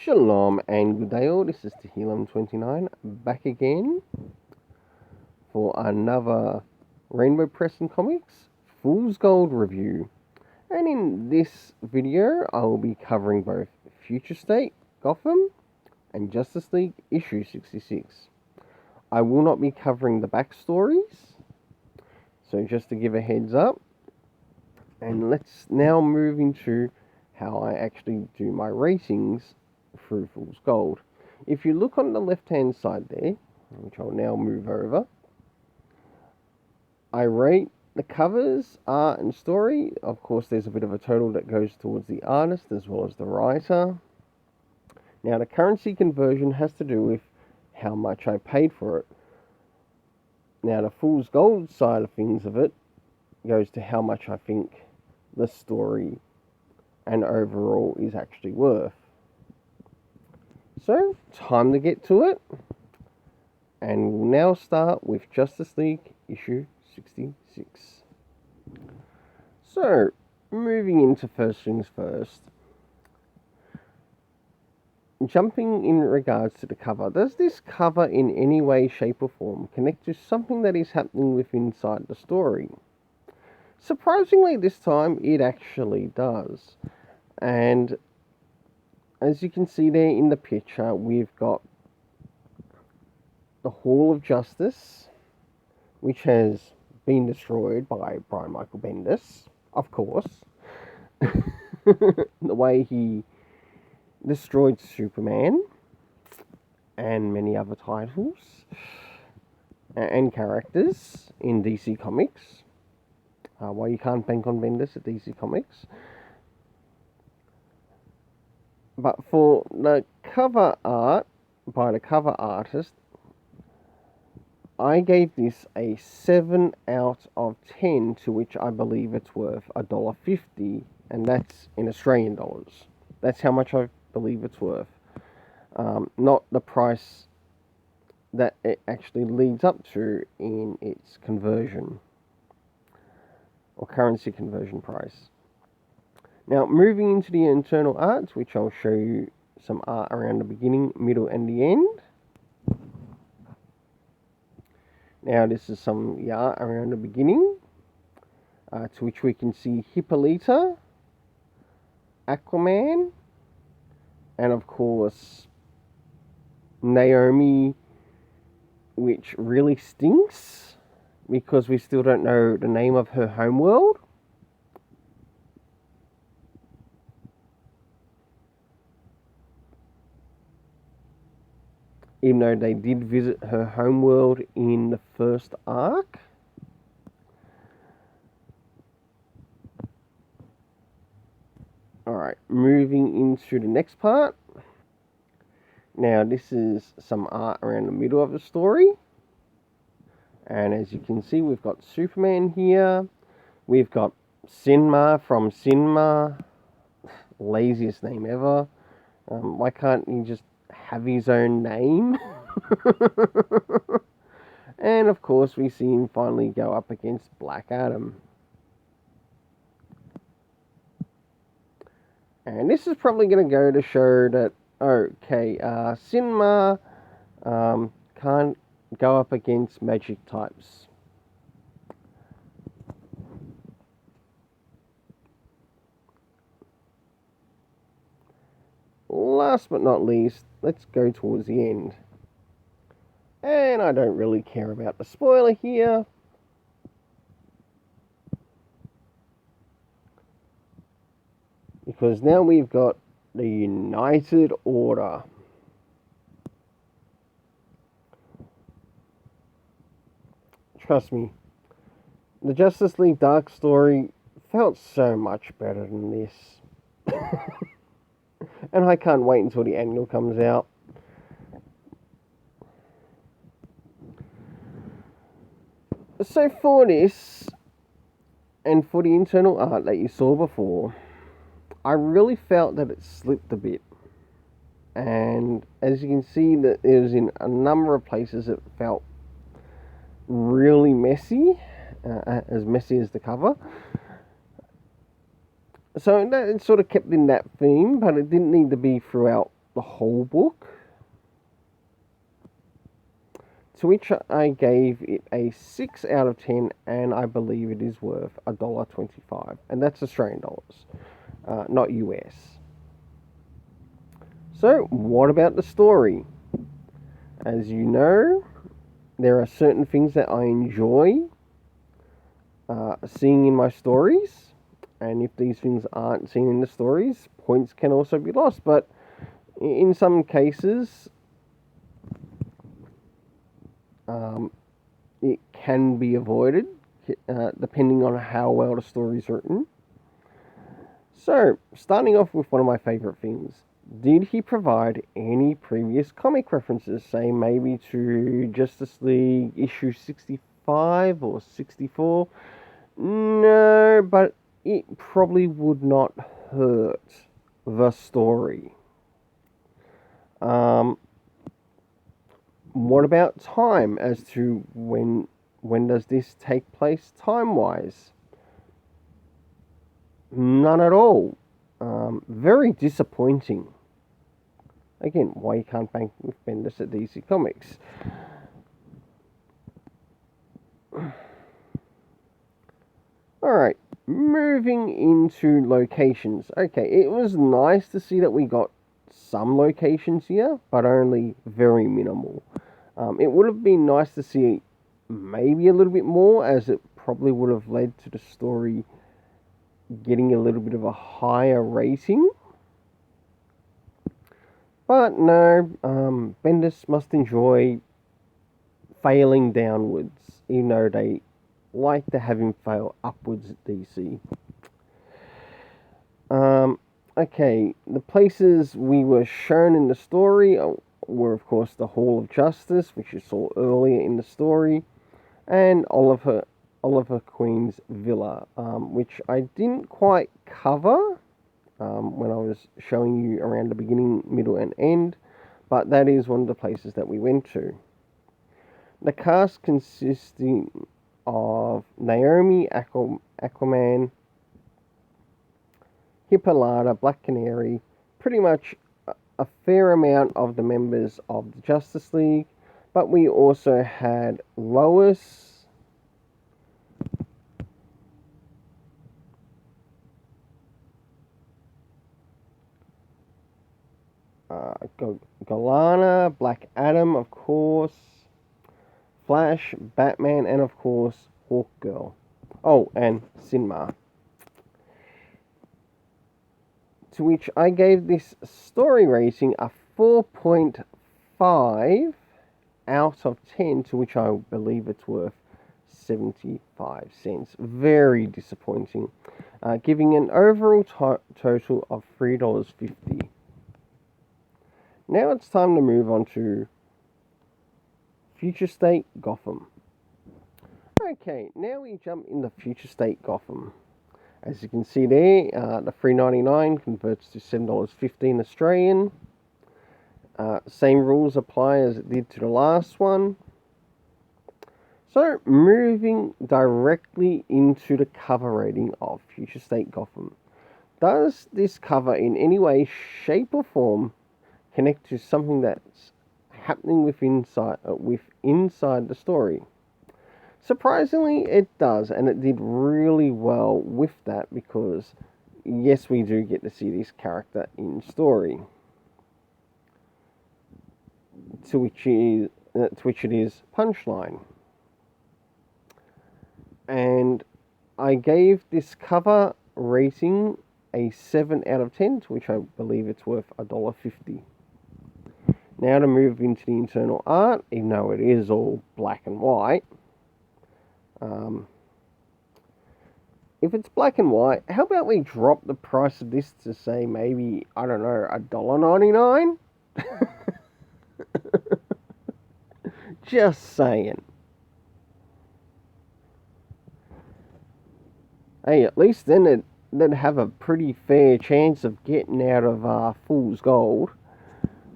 Shalom and good day all, this is Tehillim29 back again for another Rainbow Press and Comics Fool's Gold review. And in this video I will be covering both Future State, Gotham and Justice League issue 66. I will not be covering the backstories, so just to give a heads up. And let's now move into how I actually do my ratings through Fool's Gold. If you look on the left hand side there, which I'll now move over, I rate the covers, art and story. Of course there's a bit of a total that goes towards the artist as well as the writer. Now the currency conversion has to do with how much I paid for it. Now the Fool's Gold side of things of it goes to how much I think the story and overall is actually worth. So, time to get to it. And we'll now start with Justice League issue 66. So, moving into first things first. Jumping in regards to the cover. Does this cover in any way, shape or form connect to something that is happening within inside the story? Surprisingly this time it actually does. And as you can see there in the picture, we've got the Hall of Justice, which has been destroyed by Brian Michael Bendis, of course. The way he destroyed Superman and many other titles and characters in DC Comics. Why you can't bank on Bendis at DC Comics. But for the cover art by the cover artist, I gave this a 7 out of 10, to which I believe it's worth $1.50, and that's in Australian dollars. That's how much I believe it's worth. Not the price that it actually leads up to in its conversion or currency conversion price. Now, moving into the internal arts, which I'll show you some art around the beginning, middle and the end. Now, this is some art around the beginning, to which we can see Hippolyta, Aquaman, and of course, Naomi, which really stinks because we still don't know the name of her homeworld. Even though they did visit her homeworld in the first arc. Alright, moving into the next part. Now this is some art around the middle of the story. And as you can see, we've got Superman here. We've got Sinma from Sinma. Laziest name ever. Why can't he just have his own name? And of course we see him finally go up against Black Adam. And this is probably going to go to show that, okay, Sinma can't go up against magic types. Last but not least, let's go towards the end. And I don't really care about the spoiler here. Because now we've got the United Order. Trust me, the Justice League Dark story felt so much better than this. And I can't wait until the annual comes out. So for this, and for the internal art that you saw before, I really felt that it slipped a bit. And as you can see, that it was in a number of places it felt really messy, as messy as the cover. So that it sort of kept in that theme, but it didn't need to be throughout the the whole book, to which I gave it a 6 out of 10, and I believe it is worth $1.25, and that's Australian dollars, not US. So, what about the story? As you know, there are certain things that I enjoy seeing in my stories, and if these things aren't seen in the stories, points can also be lost. But in some cases, it can be avoided depending on how well the story is written. So, starting off with one of my favourite things. Did he provide any previous comic references, say maybe to Justice League issue 65 or 64? No, but it probably would not hurt the story. What about time as to when does this take place time-wise? None at all. Very disappointing. Again, why you can't bank with Bendis at DC Comics. Alright, moving into locations. Okay, it was nice to see that we got some locations here, but only very minimal. It would have been nice to see maybe a little bit more, as it probably would have led to the story getting a little bit of a higher rating. But no, Bendis must enjoy failing downwards, even though they like to have him fail upwards at DC. Okay, the places we were shown in the story were, of course, the Hall of Justice, which you saw earlier in the story, and Oliver Queen's villa, which I didn't quite cover when I was showing you around the beginning, middle, and end, but that is one of the places that we went to. The cast consisting of Naomi, Aquaman, Hippolyta, Black Canary, pretty much a fair amount of the members of the Justice League, but we also had Lois, Galana, Black Adam, of course, Flash, Batman, and of course, Hawkgirl. Oh, and Sinma. To which I gave this story rating a 4.5 out of 10, to which I believe it's worth 75 cents. Very disappointing. Giving an overall total of $3.50. Now it's time to move on to Future State Gotham. Okay, now we jump into Future State Gotham. As you can see there, the $3.99 converts to $7.15 Australian. Same rules apply as it did to the last one. So, moving directly into the cover rating of Future State Gotham. Does this cover in any way, shape or form connect to something that's happening inside the story? Surprisingly, it does, and it did really well with that, because yes, we do get to see this character in story, to which it is Punchline. And I gave this cover rating a 7 out of 10, to which I believe it's worth $1.50. Now to move into the internal art, even though it is all black and white. If it's black and white, how about we drop the price of this to, say, maybe, I don't know, $1.99? Just saying. Hey, at least then they'd have a pretty fair chance of getting out of Fool's Gold.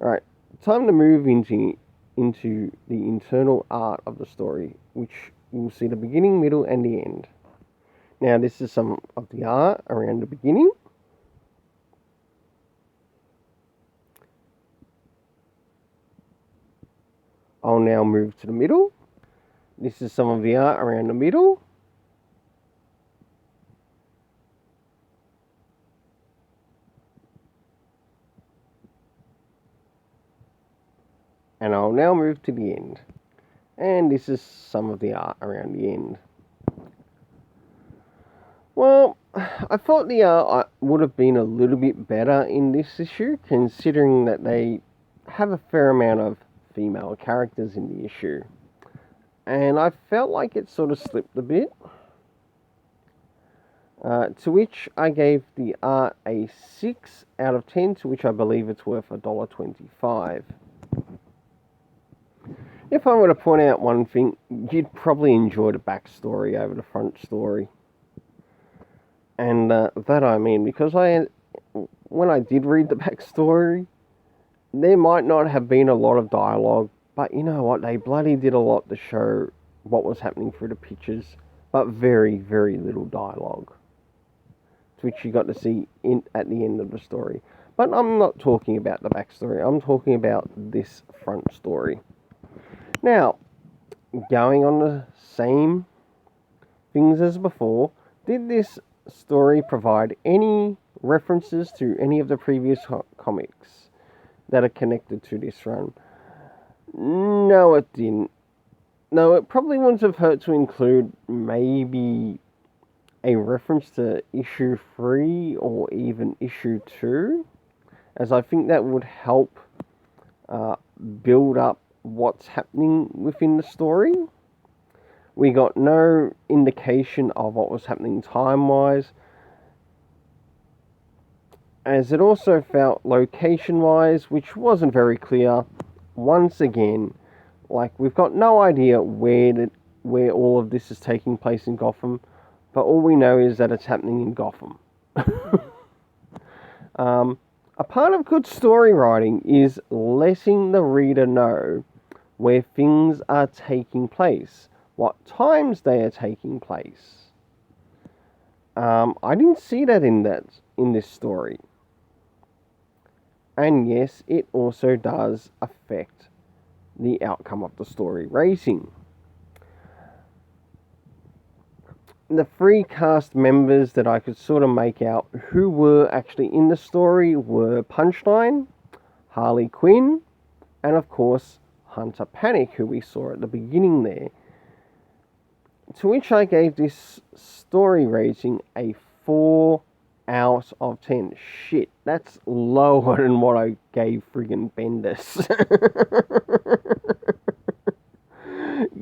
Alright, time to move into the internal art of the story, which you'll see the beginning, middle, and the end. Now, this is some of the art around the beginning. I'll now move to the middle. This is some of the art around the middle. And I'll now move to the end. And this is some of the art around the end. Well, I thought the art would have been a little bit better in this issue, considering that they have a fair amount of female characters in the issue. And I felt like it sort of slipped a bit. To which I gave the art a 6 out of 10, to which I believe it's worth $1.25. If I were to point out one thing, you'd probably enjoy the backstory over the front story. And that I mean, because when I did read the backstory, there might not have been a lot of dialogue, but you know what, they bloody did a lot to show what was happening through the pictures, but very, very little dialogue, which you got to see at the end of the story. But I'm not talking about the backstory, I'm talking about this front story. Now, going on the same things as before, did this story provide any references to any of the previous comics that are connected to this run? No, it didn't. No, it probably wouldn't have hurt to include maybe a reference to issue 3 or even issue 2, as I think that would help build up what's happening within the story. We got no indication of what was happening time-wise, as it also felt location-wise, which wasn't very clear. Once again, like, we've got no idea where all of this is taking place in Gotham, but all we know is that it's happening in Gotham. A part of good story writing is letting the reader know where things are taking place, what times they are taking place. I didn't see that in this story. And yes, it also does affect the outcome of the story rating. The 3 cast members that I could sort of make out who were actually in the story were Punchline, Harley Quinn, and of course Hunter Panic, who we saw at the beginning there. To which I gave this story rating a 4 out of 10. Shit, that's lower than what I gave friggin' Bendis.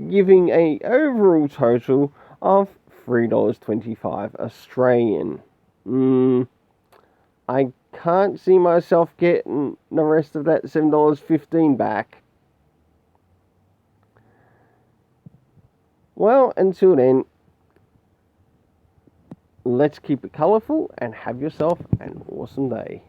Giving a overall total of $3.25 Australian. I can't see myself getting the rest of that $7.15 back. Well, until then, let's keep it colourful and have yourself an awesome day.